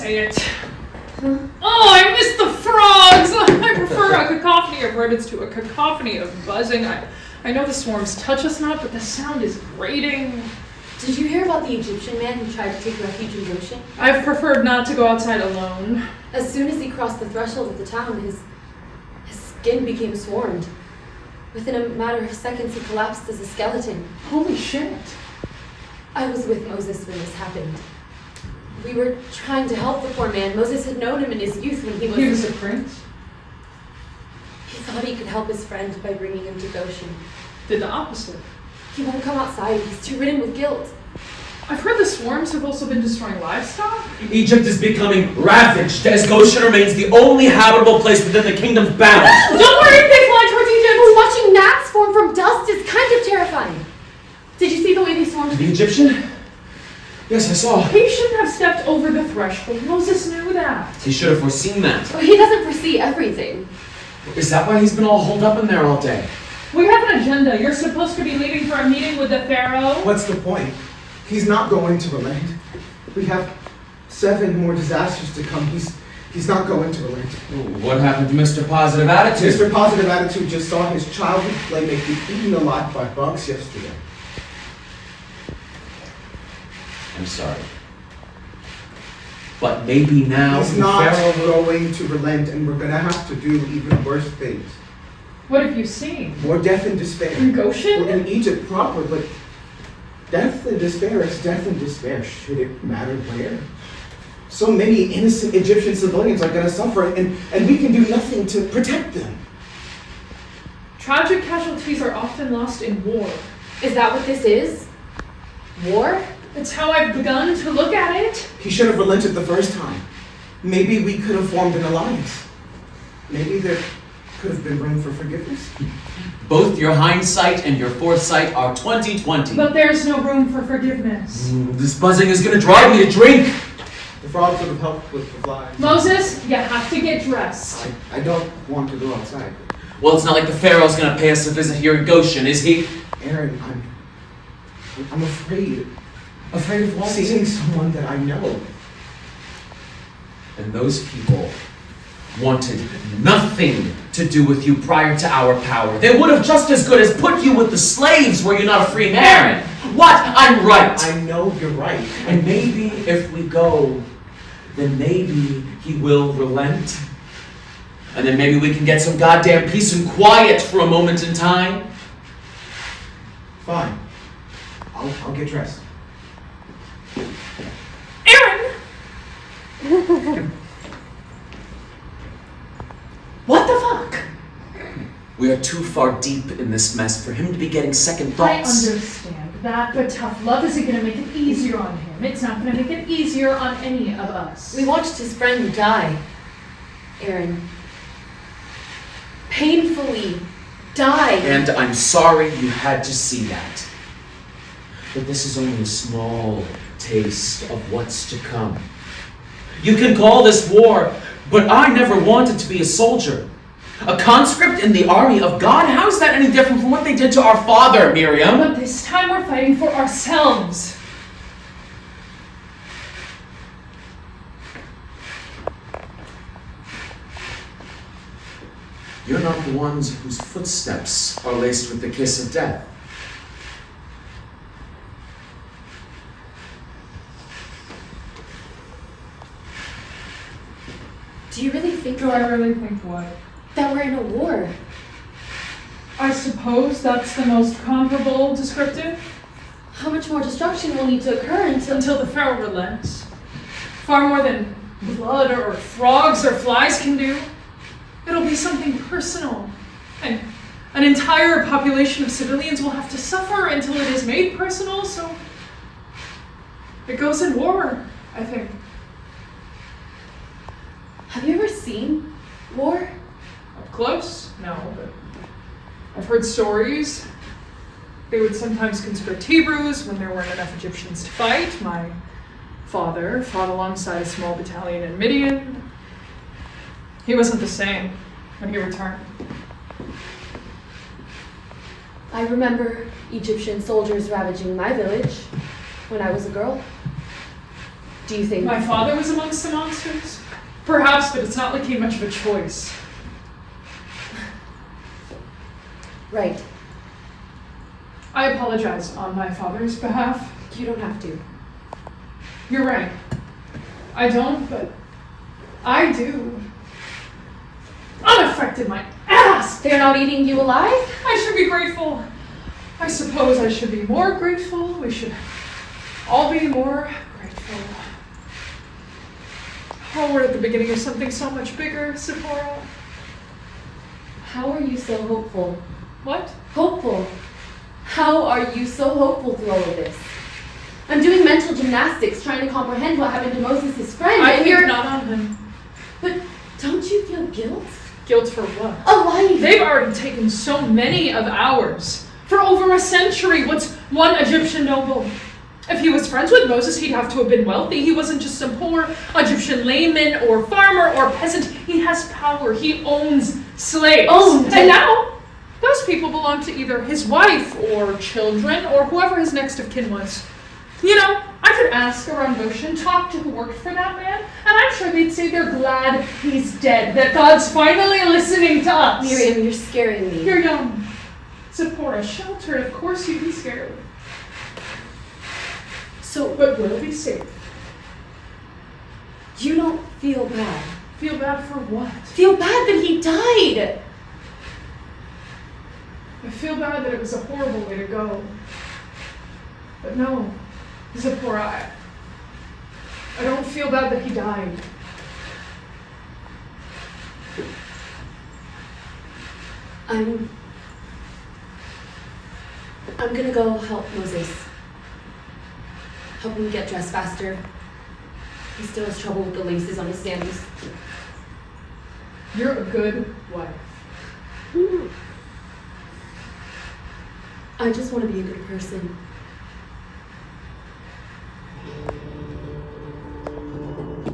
say it. Huh? Oh, I miss the frogs! I prefer a cacophony of rodents to a cacophony of buzzing. I know the swarms touch us not, but the sound is grating. Did you hear about the Egyptian man who tried to take refuge in Goshen? I've preferred not to go outside alone. As soon as he crossed the threshold of the town, his skin became swarmed. Within a matter of seconds, he collapsed as a skeleton. Holy shit. I was with Moses when this happened. We were trying to help the poor man. Moses had known him in his youth when he was... He was a prince? He thought he could help his friend by bringing him to Goshen. Did the opposite. He won't come outside. He's too ridden with guilt. I've heard the swarms have also been destroying livestock. Egypt is becoming ravaged as Goshen remains the only habitable place within the kingdom's bounds. Don't worry if they fly towards Egypt! Watching gnats form from dust is kind of terrifying. Did you see the way they swarmed? The Egyptian? Yes, I saw. He shouldn't have stepped over the threshold. Moses knew that. He should have foreseen that. Well, he doesn't foresee everything. Is that why he's been all holed up in there all day? We have an agenda. You're supposed to be leaving for a meeting with the Pharaoh. What's the point? He's not going to relent. We have 7 more disasters to come. He's not going to relent. What happened to Mr. Positive Attitude? Mr. Positive Attitude just saw his childhood playmate be eaten alive by bugs yesterday. I'm sorry. But maybe now he's not going to relent, and we're going to have to do even worse things. What have you seen? More death and despair. In Goshen? We're in Egypt proper, but death and despair is death and despair. Should it matter where? So many innocent Egyptian civilians are going to suffer, and we can do nothing to protect them. Tragic casualties are often lost in war. Is that what this is? War? It's how I've begun to look at it. He should have relented the first time. Maybe we could have formed an alliance. Maybe there could have been room for forgiveness. Both your hindsight and your foresight are 20/20. But there's no room for forgiveness. This buzzing is going to drive me to drink. The frogs would have helped with the flies. Moses, you have to get dressed. I don't want to go outside. Well, it's not like the Pharaoh's going to pay us a visit here in Goshen, is he? Erin, I'm afraid. Afraid of what? Seeing someone that I know. And those people wanted nothing to do with you prior to our power. They would have just as good as put you with the slaves were you not a free man. What? I'm right. I know you're right. And maybe if we go, then maybe he will relent. And then maybe we can get some goddamn peace and quiet for a moment in time. Fine. I'll get dressed. Erin! What the fuck? We are too far deep in this mess for him to be getting second I thoughts. understand that, but tough love isn't going to make it easier on him. It's not going to make it easier on any of us. We watched his friend die, Erin. Painfully die. And I'm sorry you had to see that. But this is only a small taste of what's to come. You can call this war, but I never wanted to be a soldier. A conscript in the army of God? How is that any different from what they did to our father, Miriam? But this time we're fighting for ourselves. You're not the ones whose footsteps are laced with the kiss of death. Do you really think Do I really think what? that we're in a war? I suppose that's the most comparable descriptive. How much more destruction will need to occur Until the Pharaoh relents. Far more than blood or frogs or flies can do. It'll be something personal. And an entire population of civilians will have to suffer until it is made personal, so it goes in war, I think. Have you ever seen war? Up close? No, but I've heard stories. They would sometimes conscript Hebrews when there weren't enough Egyptians to fight. My father fought alongside a small battalion in Midian. He wasn't the same when he returned. I remember Egyptian soldiers ravaging my village when I was a girl. Do you think? My father was amongst the monsters? Perhaps, but it's not like he had much of a choice. Right. I apologize on my father's behalf. You don't have to. You're right. I don't, but I do. Unaffected my ass! They're not eating you alive? I should be grateful. I suppose I should be more grateful. We should all be more grateful. Oh, we're at the beginning of something so much bigger, Sephora. How are you so hopeful? What? Hopeful? How are you so hopeful through all of this? I'm doing mental gymnastics trying to comprehend what happened to Moses, his friend, I and think you're... not on him. But don't you feel guilt? Guilt for what? A life! They've already taken so many of ours. For over a century, what's one Egyptian noble? If he was friends with Moses, he'd have to have been wealthy. He wasn't just some poor Egyptian layman or farmer or peasant. He has power. He owns slaves. Owned. And now, those people belong to either his wife or children or whoever his next of kin was. You know, I could ask around Goshen, talk to who worked for that man, and I'm sure they'd say they're glad he's dead, that God's finally listening to us. Miriam, you're scaring me. You're young. Zipporah, sheltered, of course you'd be scared. But we'll be safe. You don't feel bad. Feel bad for what? Feel bad that he died. I feel bad that it was a horrible way to go. But no, Zipporah, I don't feel bad that he died. I'm gonna go help Moses. Help him get dressed faster. He still has trouble with the laces on his sandals. You're a good wife. I just want to be a good person.